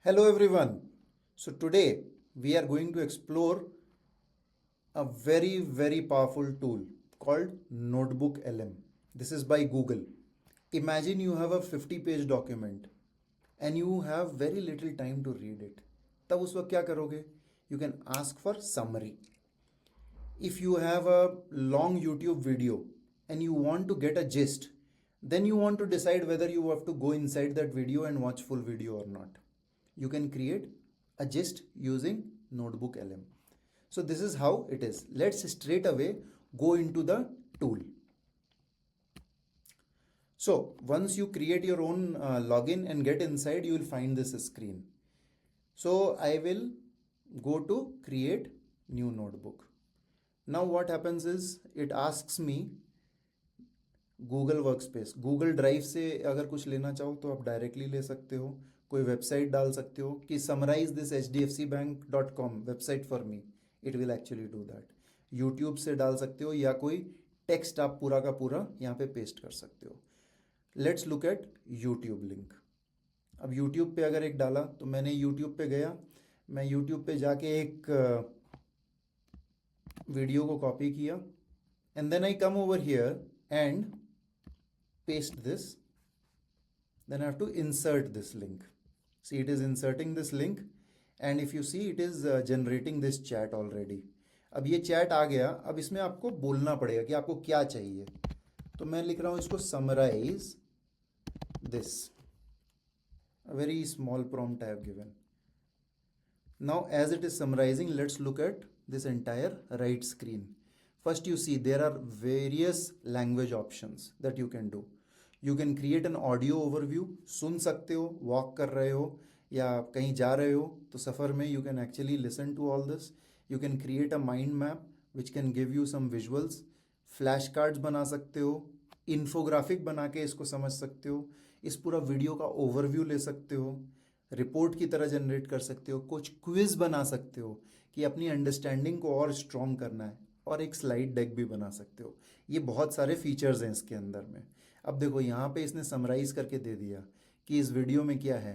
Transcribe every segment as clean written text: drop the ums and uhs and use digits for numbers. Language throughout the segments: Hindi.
Hello everyone. So today we are going to explore a very powerful tool called NotebookLM. This is by Google. Imagine you have a 50-page document and you have very little time to read it. तब उस वक्त क्या करोगे? You can ask for summary. If you have a long YouTube video and you want to get a gist, then you want to decide whether you have to go inside that video and watch full video or not. You can create a gist using NotebookLM. So this is how it is. Let's straight away go into the tool. So once you create your own login and get inside, you will find this screen. So I will go to create new notebook. Now what happens is it asks me Google workspace, Google drive से अगर कुछ लेना चाहो तो आप डायरेक्टली ले सकते हो, कोई वेबसाइट डाल सकते हो कि summarize this hdfcbank.com website for me, it will actually do that. YouTube से डाल सकते हो या कोई टेक्स्ट आप पूरा का पूरा यहाँ पे पेस्ट कर सकते हो. Let's look at YouTube link. अब यूट्यूब पे अगर एक डाला तो मैंने यूट्यूब पे गया, मैं यूट्यूब पे जाके एक वीडियो को कॉपी किया and then I come over here and paste this. Then I have to insert this link. See, it is inserting this link and if you see it is generating this chat already. अब ये chat आ गया. अब इसमें आपको बोलना पड़ेगा कि आपको क्या चाहिए. तो मैं लिख रहा हूँ इसको summarize this. A very small prompt I have given. Now as it is summarizing, let's look at this entire right screen. First you see there are various language options that you can do. You can create an audio overview. सुन सकते हो, वॉक कर रहे हो या कहीं जा रहे हो तो सफ़र में you can actually listen to all this. You can create a mind map which can give you some visuals. Flash cards बना सकते हो, इन्फोग्राफिक बना के इसको समझ सकते हो, इस पूरा वीडियो का ओवरव्यू ले सकते हो, रिपोर्ट की तरह जनरेट कर सकते हो, कुछ क्विज बना सकते हो कि अपनी अंडरस्टैंडिंग को और स्ट्रॉन्ग करना है, और एक स्लाइड डेक भी बना सकते हो. ये बहुत सारे फीचर्स हैं इसके अंदर में. अब देखो यहाँ पे इसने समराइज करके दे दिया कि इस वीडियो में क्या है.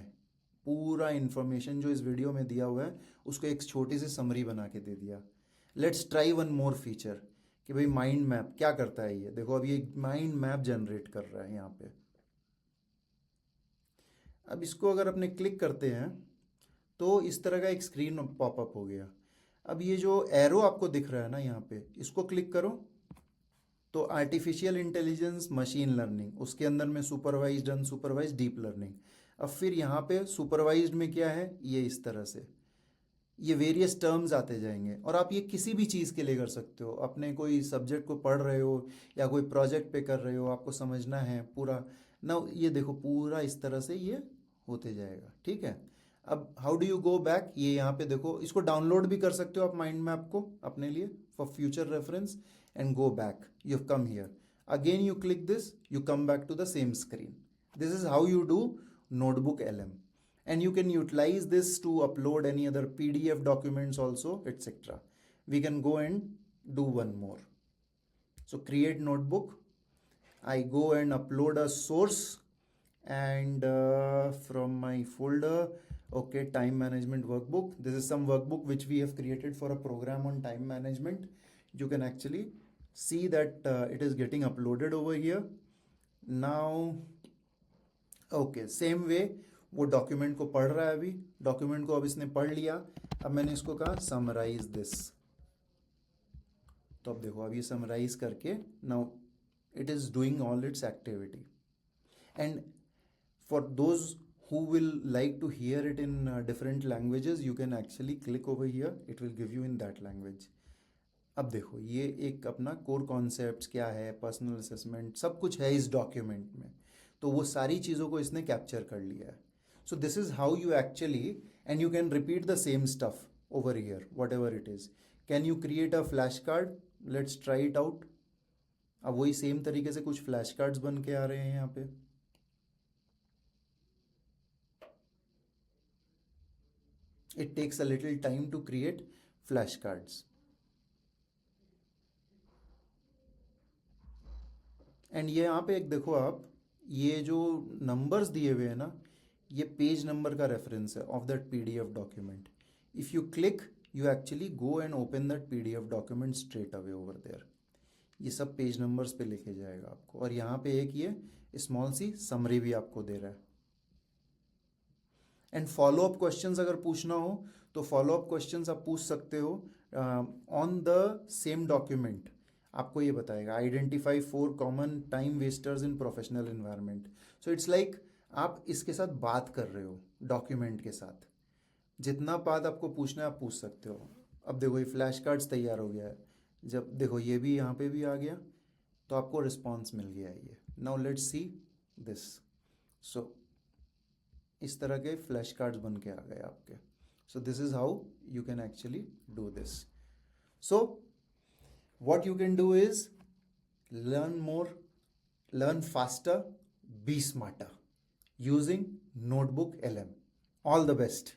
पूरा इन्फॉर्मेशन जो इस वीडियो में दिया हुआ है उसको एक छोटी सी समरी बना के दे दिया. Let's try one more feature कि भाई माइंड मैप क्या करता है. ये देखो अब ये माइंड मैप जनरेट कर रहा है यहाँ पे. अब इसको अगर अपने क्लिक करते हैं तो इस तरह का एक स्क्रीन पॉपअप हो गया. अब ये जो एरो आपको दिख रहा है ना यहाँ पे, इसको क्लिक करो तो आर्टिफिशियल इंटेलिजेंस, मशीन लर्निंग, उसके अंदर में सुपरवाइज्ड, अनसुपरवाइज्ड, डीप लर्निंग. अब फिर यहाँ पे सुपरवाइज्ड में क्या है, ये इस तरह से ये वेरियस टर्म्स आते जाएंगे और आप ये किसी भी चीज़ के लिए कर सकते हो. अपने कोई सब्जेक्ट को पढ़ रहे हो या कोई प्रोजेक्ट पे कर रहे हो, आपको समझना है पूरा ना, ये देखो पूरा इस तरह से ये होते जाएगा. ठीक है. अब how do you go back, ये यहाँ पे देखो, इसको डाउनलोड भी कर सकते हो आप माइंड मैप को अपने लिए for future reference and go back. You have come here again, you click this, you come back to the same screen. This is how you do NotebookLM and you can utilize this to upload any other PDF documents also, etc. We can go and do one more. So create notebook, I go and upload a source and from my folder, okay, time management workbook. This is some workbook which we have created for a program on time management. You can actually see that it is getting uploaded over here now. Okay, same way वो डॉक्यूमेंट को पढ़ रहा है. अभी डॉक्यूमेंट को अब इसने पढ़ लिया. अब मैंने इसको कहा समराइज दिस, तो अब देखो अब ये समराइज करके now it is doing all it's activity. And for those who will like to hear it in different languages, you can actually click over here, it will give you in that language. अब देखो ये एक अपना कोर कॉन्सेप्ट्स क्या है, पर्सनल असेसमेंट, सब कुछ है इस डॉक्यूमेंट में. तो वो सारी चीज़ों को इसने कैप्चर कर लिया है. So this is how you actually, and you can repeat the same stuff over here what ever it is. Can you create a flash card, let's try it out. अब वही सेम तरीके से कुछ फ्लैश कार्ड्स बन के आ रहे हैं यहाँ पे. It takes a little time to create flashcards. And ये यहाँ पे एक देखो आप, ये जो नंबर्स दिए हुए हैं ना, ये पेज नंबर का रेफरेंस है of that PDF document. If you click, you actually go and open that PDF document straight away over there. ये सब पेज नंबर्स पे लेके जाएगा आपको. और यहाँ पे एक ये स्मॉल सी समरी भी आपको दे रहा है. एंड फॉलो अप क्वेश्चंस अगर पूछना हो तो फॉलो अप क्वेश्चंस आप पूछ सकते हो ऑन द सेम डॉक्यूमेंट. आपको ये बताएगा identify 4 common time wasters in professional environment. So it's like आप इसके साथ बात कर रहे हो डॉक्यूमेंट के साथ. जितना बात आपको पूछना है आप पूछ सकते हो. अब देखो ये फ्लैश कार्ड्स तैयार हो गया है. जब देखो ये भी यहाँ पे भी आ गया तो आपको रिस्पॉन्स मिल गया है ये. Now let's see this. So इस तरह के फ्लैश कार्ड्स बन के आ गए आपके. So this is how you can actually do this. So what you can do is learn more, learn faster, be smarter using NotebookLM. All the best.